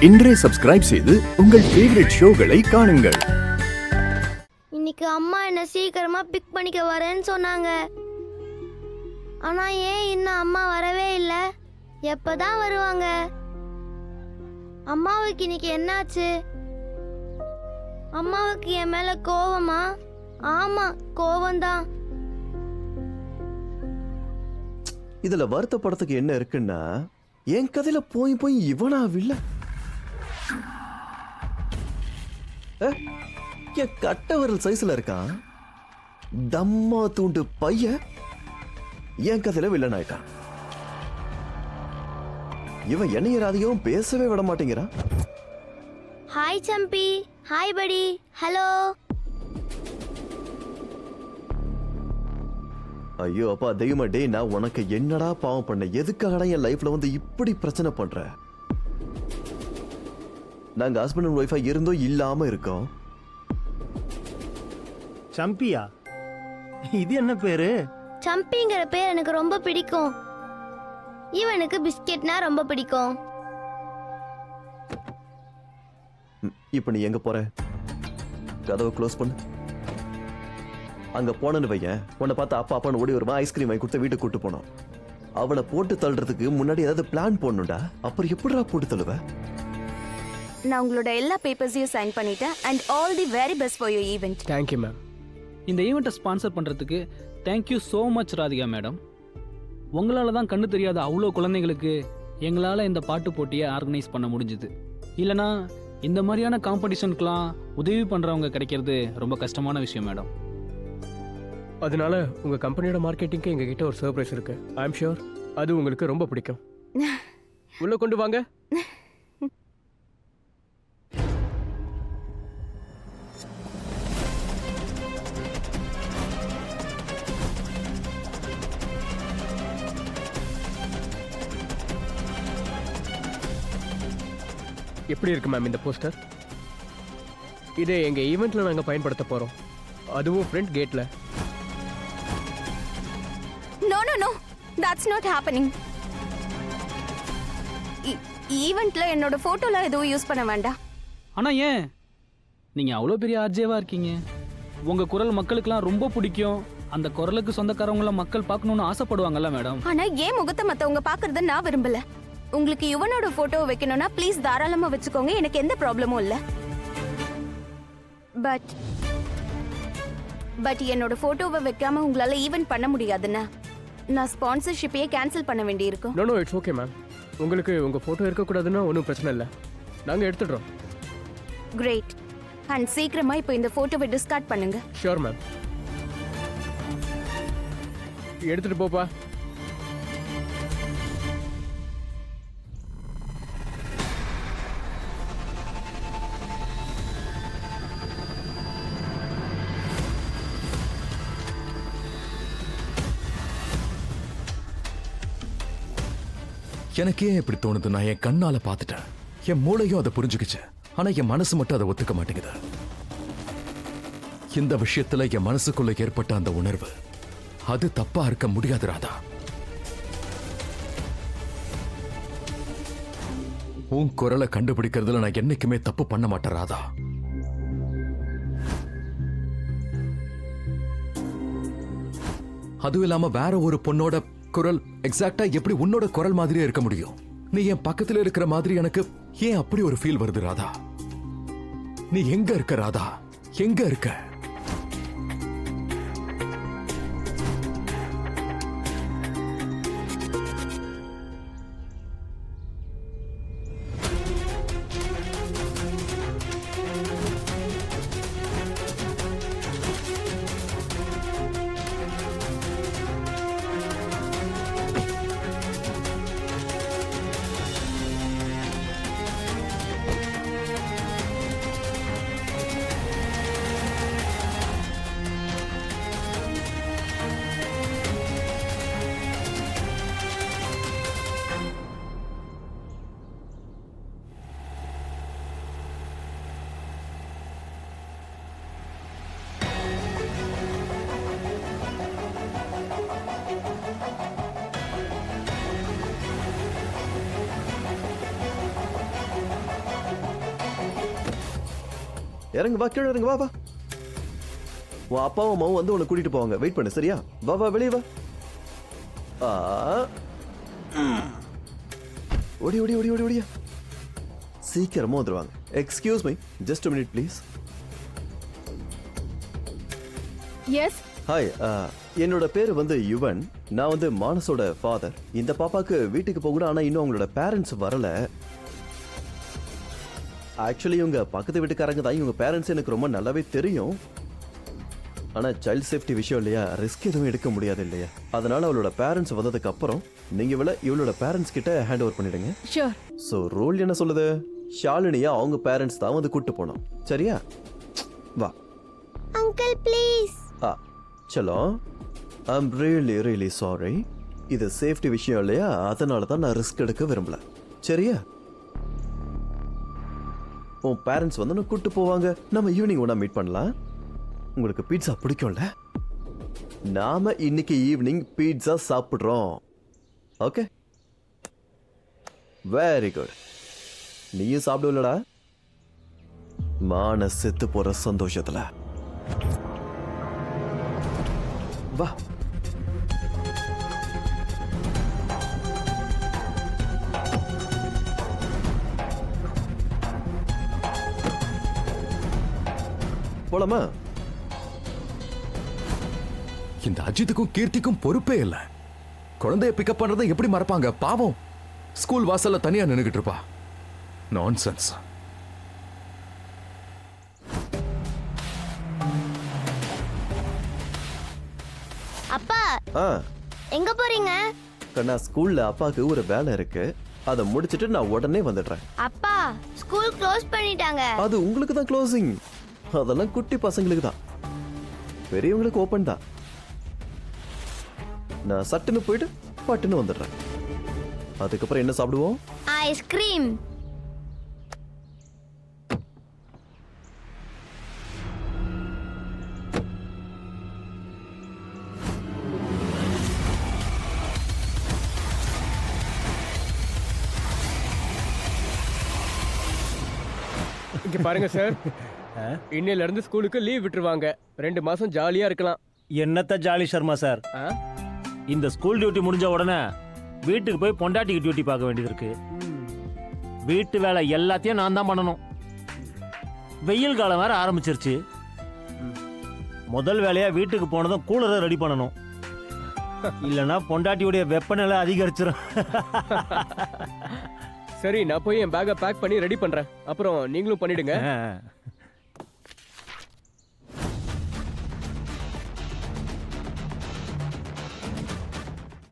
இன்றே சப்ஸ்கிரைப் செய்து உங்கள் ஃபேவரட் ஷோகளை காணுங்கள். இன்னைக்கு அம்மா என்ன சீக்கிரமா பிக் பண்ணிக்க வரேன்னு சொன்னாங்க. ஆனா ஏன் இன்னும் அம்மா வரவே இல்லை? எப்பதான் வருவாங்க? அம்மாவுக்கு இன்னைக்கு என்னாச்சு? அம்மாவுக்கு என் மேல கோவமா? ஆமா, கோவம்தான். இதுல வருத்தப்படத்துக்கு என்ன இருக்குன்னா, என் கதையில போய் போய் இவனா வில்ல என் கட்ட விரல் சைஸ்ல இருக்கான். தம்மா தூண்டு பையன் என் கதையில வில்லன் ஆயிட்டான். இவன் என்னைய ராதிகவும் பேசவே விட மாட்டேங்கிறான். ஹாய் சம்பி, ஹாய் படி, ஹலோ. ஐயோ அப்பா தெய்வமா, டே நான் உனக்கு என்னடா பாவம் பண்ண? எதுக்காகடா என் லைஃப்ல வந்து இப்படி பிரச்சனை பண்ற? நாங்க ஹஸ்பண்ட் அண்ட் ஒய்ஃபா இருந்தோம் இல்லாம இருக்கோம். சம்பியா? இது என்ன பேரு? சம்பிங்கிற பேர் எனக்கு ரொம்ப பிடிக்கும். இவனுக்கு பிஸ்கெட்னா ரொம்ப பிடிக்கும். இப்ப நீ எங்க போற? கதவை க்ளோஸ் பண்ணு. அங்க போனன்னு வையன், உன்னை பார்த்து அப்பா அப்பான்னு ஓடி வருவான். ஐஸ்கிரீம் வாங்கி கொடுத்து வீட்டுக்கு கூட்டு போனோம். அவனை போட்டு தள்ளுறதுக்கு முன்னாடி ஏதாவது பிளான் போடணும்டா. அப்புறம் எப்படிடா போட்டு தள்ளுவ? நான் உங்களோட எல்லா பேப்பர்ஸையும் சைன் பண்ணிட்டேன். And all the very best for your event. Thank you ma'am. இந்த ஈவெண்ட்டை ஸ்பான்சர் பண்ணுறதுக்கு thank you so much Radhika madam. உங்களால் தான் கண்ணு தெரியாத அவ்வளோ குழந்தைங்களுக்கு எங்களால் இந்த பாட்டு போட்டியை ஆர்கனைஸ் பண்ண முடிஞ்சுது. இல்லைனா இந்த மாதிரியான காம்படிஷனுக்கெலாம் உதவி பண்ணுறவங்க கிடைக்கிறது ரொம்ப கஷ்டமான விஷயம் மேடம். அதனால உங்க கம்பெனியோட மார்க்கெட்டிங்க்கு எங்ககிட்ட ஒரு சர்ப்ரைஸ் இருக்கு. ஐ அம் ஷூர் அது உங்களுக்கு ரொம்ப பிடிக்கும். உள்ள கொண்டு வாங்க. எப்படி இருக்கு மேம் இந்த போஸ்டர்? இதை எங்க ஈவெண்ட்ல நாங்க பயன்படுத்த போறோம். அதுவும் ஃப்ரண்ட் கேட்ல. No no no, that's not happening. ஈவெண்ட்ல என்னோட போட்டோல எதுவும் யூஸ் பண்ண வேண்டாம். ஆனால் ஏன்? நீங்கள் அவ்வளோ பெரிய ஆர்ஜேவாக இருக்கீங்க. உங்கள் குரல் மக்களுக்கெல்லாம் ரொம்ப பிடிக்கும். அந்த குரலுக்கு சொந்தக்காரவங்கள மக்கள் பார்க்கணுன்னு ஆசைப்படுவாங்கல்ல மேடம். ஆனா ஏன் முகத்தை மத்தவங்க பாக்குறத நான் விரும்பல. உங்களுக்கு யுவனோட போட்டோ வைக்கணும்னா ப்ளீஸ் தாராளமா வச்சுக்கோங்க. எனக்கு எந்த ப்ராப்ளமும் இல்ல. பட் என்னோட போட்டோவை வைக்காம உங்களால ஈவென்ட் பண்ண முடியாதுன்னா நான் ஸ்பான்சர்ஷிப்பையே கேன்சல் பண்ண வேண்டியிருக்கும். No no, it's okay ma'am. உங்களுக்கு உங்க போட்டோ இருக்கக்கூடாதுன்னா ஒன்றும் பிரச்சனை இல்லை. நாங்கள் எடுத்துடுறோம். கிரேட். அண்ட் சீக்கிரமா இப்போ இந்த போட்டோவை டிஸ்கார்ட் பண்ணுங்க. Sure ma'am. எடுத்துட்டு போப்பா. எனக்கு ஏன் இப்படி தோணுது? நான் என் கண்ணால பார்த்துட்டேன். என் மூளையும் அதை புரிஞ்சுக்கிச்சு. ஆனா என் மனசு மட்டும் அதை ஒத்துக்க மாட்டேங்குது. இந்த விஷயத்துல என் மனசுக்குள்ள ஏற்பட்ட அந்த உணர்வு அது தப்பா இருக்க முடியாது ராதா. உன் குரலை கண்டுபிடிக்கிறதுல நான் என்னைக்குமே தப்பு பண்ண மாட்டேன் ராதா. அதுவும் இல்லாம வேற ஒரு பொண்ணோட குரல் எக்ஸாக்ட்டா எப்படி உன்னோட குரல் மாதிரியே இருக்க முடியும்? நீ என் பக்கத்துல இருக்கிற மாதிரி எனக்கு ஏன் அப்படி ஒரு ஃபீல் வருது ராதா? நீ எங்க இருக்க ராதா? எங்க இருக்க? இறங்கு வா, கீழே இறங்கு, வா வா. உன் அப்பாவும் அம்மாவும் வந்து உன்னை கூட்டிட்டு போவாங்க. வெயிட் பண்ணு, சரியா? வா வா, வெளியே வா. ஓடி ஓடி ஓடி ஓடி ஓடியா. சீக்கிரமா வந்துருவாங்க. Excuse me, just minute please. Yes. Hi, என்னோட பேர் வந்து யுவன். நான் வந்து மானஸோட ஃபாதர். இந்த பாப்பாக்கு வீட்டுக்கு போகணும், ஆனா இன்னும் அவங்களோட பேரண்ட்ஸ் வரல. ஆக்சுவலி இவங்க பக்கத்து வீட்டுக்காரங்க தான். இவங்க பேரண்ட்ஸ் எனக்கு ரொம்ப நல்லாவே தெரியும். ஆனா சைல்ட் சேஃப்டி விஷயம் இல்லையா, ரிஸ்க் எதுவும் எடுக்க முடியாது இல்லையா. அதனால அவளோட பேரண்ட்ஸ் வந்ததுக்கு அப்புறம் நீங்க இவளோட பேரண்ட்ஸ் கிட்ட ஹேண்ட் ஓவர் பண்ணிடுங்க. ஷூர். ஸோ ரூல் என்ன சொல்லுது, ஷாலினியா அவங்க பேரண்ட்ஸ் தான் வந்து கூட்டு போனோம், சரியா? வா. Uncle please. சலோ, ஐம் ரியலி சாரி. இது சேஃப்டி விஷயம் இல்லையா, அதனால தான் நான் ரிஸ்க் எடுக்க விரும்பல, சரியா? உன் பேரண்ட்ஸ் வந்து நான் கூட்டு போவாங்க. நம்ம ஈவினிங் ஒன்றா மீட் பண்ணலாம். உங்களுக்கு பீட்சா பிடிக்கும்ல? நாம இன்னைக்கு ஈவினிங் பீட்சா சாப்பிட்றோம். Okay, very good. நீயும் சாப்பிடுவலடா, மான செத்து போற சந்தோஷத்துல. வா. போலாமா? இந்த அஜித்துக்கும் கீர்த்திக்கும் பொறுப்பே இல்ல. குழந்தைய பிக்கப் பண்றதை எப்படி மறப்பாங்க? பாவம், ஸ்கூல் வாசல்ல தனியா நின்னுகிட்டு இருப்பா. நான்சென்ஸ். அப்பா ஆ எங்க போறீங்க? கண்ணா, ஸ்கூல்ல அப்பாவுக்கு ஒரு வேலை இருக்கு, அதை முடிச்சிட்டு நான் உடனே வந்துடுறேன். அப்பா ஸ்கூல் க்ளோஸ் பண்ணிட்டாங்க. அது உங்களுக்கு தான் க்ளோசிங், அதெல்லாம் குட்டி பசங்களுக்கு தான், பெரியவங்களுக்கு ஓப்பன் தான். நான் சட்டுன்னு போயிட்டு பட்டுன்னு வந்துடுறேன். அதுக்கப்புறம் என்ன சாப்பிடுவோம்? ஐஸ்கிரீம். இங்க பாருங்க சார், இன்னையில இருந்து ஸ்கூலுக்கு லீவ் விட்டுருவாங்க. 2 மாசம் ஜாலியா இருக்கலாம். என்னத்த ஜாலி சர்மா சார், ஆ? இந்த ஸ்கூல் டியூட்டி முடிஞ்ச உடனே வீட்டுக்கு போய் பொண்டாட்டிக்கு டியூட்டி பார்க்க வேண்டியது இருக்கு. வீட்டு வேலை எல்லாத்தையும் நான் தான் பண்ணணும். வெயில் காலம் வேற ஆரம்பிச்சிருச்சு. முதல் வேலையா வீட்டுக்கு போனதும் கூலரை ரெடி பண்ணணும், இல்லைன்னா பொண்டாட்டியுடைய வெப்பநிலை அதிகரிச்சிடும். சரி, நான் போய் என் பேக்கை பேக் பண்ணி ரெடி பண்றேன். அப்புறம் நீங்களும் பண்ணிடுங்க.